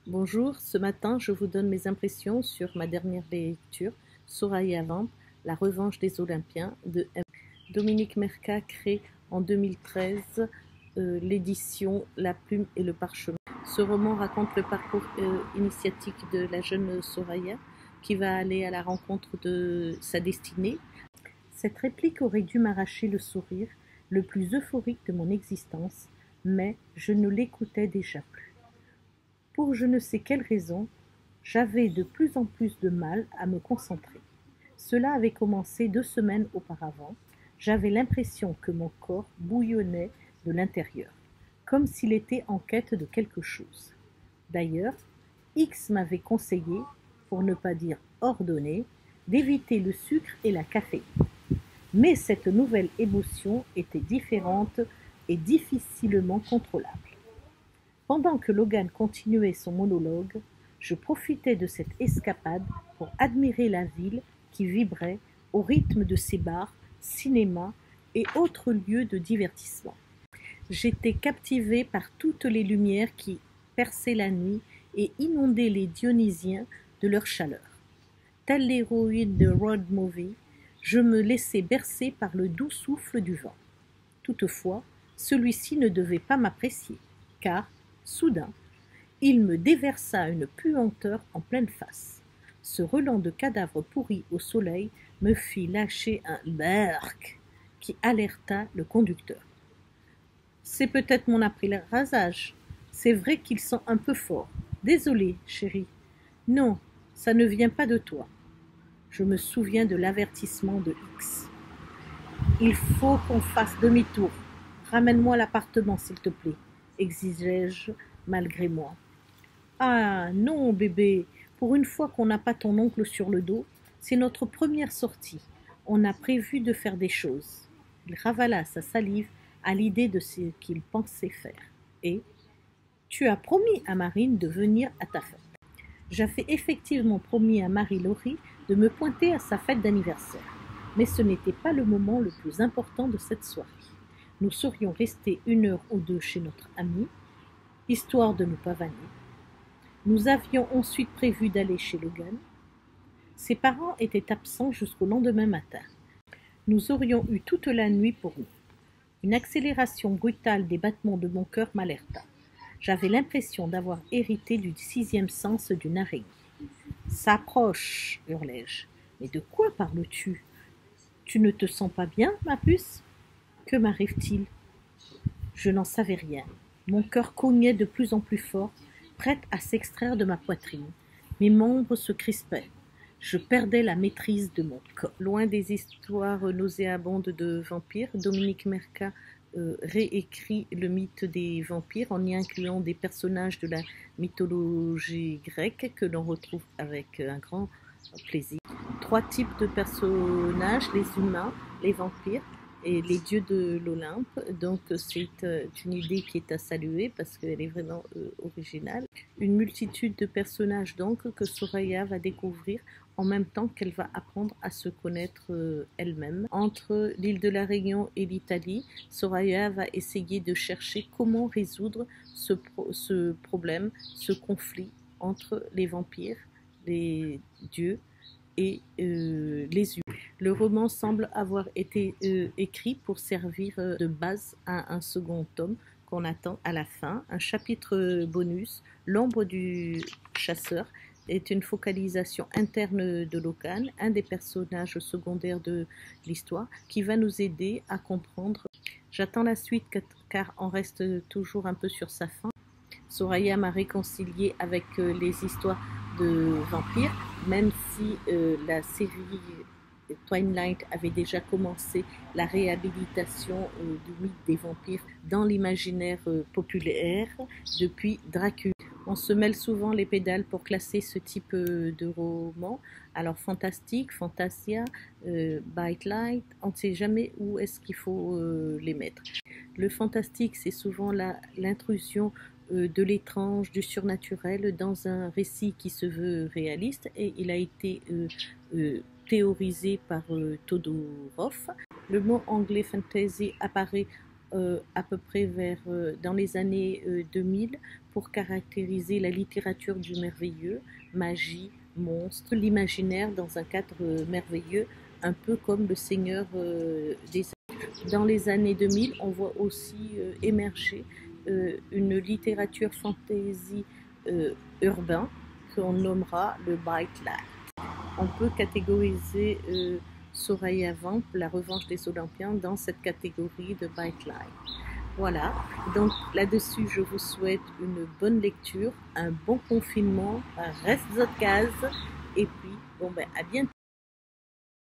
Bonjour, ce matin je vous donne mes impressions sur ma dernière lecture, Soraya Vamp, La revanche des Olympiens de M. Dominique Merca crée en 2013 l'édition La Plume et le Parchemin. Ce roman raconte le parcours initiatique de la jeune Soraya qui va aller à la rencontre de sa destinée. Cette réplique aurait dû m'arracher le sourire le plus euphorique de mon existence, mais je ne l'écoutais déjà plus. Pour je ne sais quelle raison, j'avais de plus en plus de mal à me concentrer. Cela avait commencé 2 semaines auparavant. J'avais l'impression que mon corps bouillonnait de l'intérieur, comme s'il était en quête de quelque chose. D'ailleurs, X m'avait conseillé, pour ne pas dire ordonné, d'éviter le sucre et la caféine. Mais cette nouvelle émotion était différente et difficilement contrôlable. Pendant que Logan continuait son monologue, je profitais de cette escapade pour admirer la ville qui vibrait au rythme de ses bars, cinémas et autres lieux de divertissement. J'étais captivée par toutes les lumières qui perçaient la nuit et inondaient les Dionysiens de leur chaleur. Telle l'héroïne de road movie, je me laissais bercer par le doux souffle du vent. Toutefois, celui-ci ne devait pas m'apprécier, car, soudain, il me déversa une puanteur en pleine face. Ce relent de cadavres pourris au soleil me fit lâcher un « berk » qui alerta le conducteur. « C'est peut-être mon après-rasage. C'est vrai qu'il sent un peu fort. Désolé, chérie. Non, ça ne vient pas de toi. » Je me souviens de l'avertissement de X. « Il faut qu'on fasse demi-tour. Ramène-moi l'appartement, s'il te plaît, » exigeai-je malgré moi. « Ah non, bébé, pour une fois qu'on n'a pas ton oncle sur le dos, c'est notre première sortie. On a prévu de faire des choses. » Il ravala sa salive à l'idée de ce qu'il pensait faire. « Et tu as promis à Marine de venir à ta fête. » J'avais effectivement promis à Marie-Laurie de me pointer à sa fête d'anniversaire. Mais ce n'était pas le moment le plus important de cette soirée. Nous serions restés 1 heure ou 2 chez notre ami, histoire de nous pavaner. Nous avions ensuite prévu d'aller chez Logan. Ses parents étaient absents jusqu'au lendemain matin. Nous aurions eu toute la nuit pour nous. Une accélération brutale des battements de mon cœur m'alerta. J'avais l'impression d'avoir hérité du 6e sens d'une araignée. « Ça approche !» hurlai-je. « Mais de quoi parles-tu ? Tu ne te sens pas bien, ma puce ? Que m'arrive-t-il ? » Je n'en savais rien. Mon cœur cognait de plus en plus fort, prête à s'extraire de ma poitrine. Mes membres se crispaient. Je perdais la maîtrise de mon corps. Loin des histoires nauséabondes de vampires, Dominique Merca réécrit le mythe des vampires en y incluant des personnages de la mythologie grecque que l'on retrouve avec un grand plaisir. 3 types de personnages, les humains, les vampires et les dieux de l'Olympe. Donc c'est une idée qui est à saluer parce qu'elle est vraiment originale. Une multitude de personnages donc que Soraya va découvrir en même temps qu'elle va apprendre à se connaître elle-même. Entre l'île de la Réunion et l'Italie, Soraya va essayer de chercher comment résoudre ce problème, ce conflit entre les vampires, les dieux et les humains. Le roman semble avoir été écrit pour servir de base à un second tome qu'on attend à la fin. Un chapitre bonus, L'ombre du chasseur, est une focalisation interne de Logan, un des personnages secondaires de l'histoire, qui va nous aider à comprendre. J'attends la suite car on reste toujours un peu sur sa fin. Soraya m'a réconcilié avec les histoires de vampires, même si la série Twilight avait déjà commencé la réhabilitation du mythe des vampires dans l'imaginaire populaire depuis Dracula. On se mêle souvent les pédales pour classer ce type de roman. Alors fantastique, fantasia, bite light, on ne sait jamais où est-ce qu'il faut les mettre. Le fantastique, c'est souvent l'intrusion de l'étrange, du surnaturel dans un récit qui se veut réaliste, et il a été théorisé par Todorov. Le mot anglais fantasy apparaît à peu près dans les années 2000 pour caractériser la littérature du merveilleux, magie, monstre, l'imaginaire dans un cadre merveilleux, un peu comme le Seigneur des Anneaux. Dans les années 2000, on voit aussi émerger une littérature fantasy urbain qu'on nommera le Bite Light. On peut catégoriser Soraya Vamp, La Revanche des Olympiens, dans cette catégorie de Bite Light. Voilà, donc là-dessus, je vous souhaite une bonne lecture, un bon confinement, reste votre case, et puis, bon ben, à bientôt.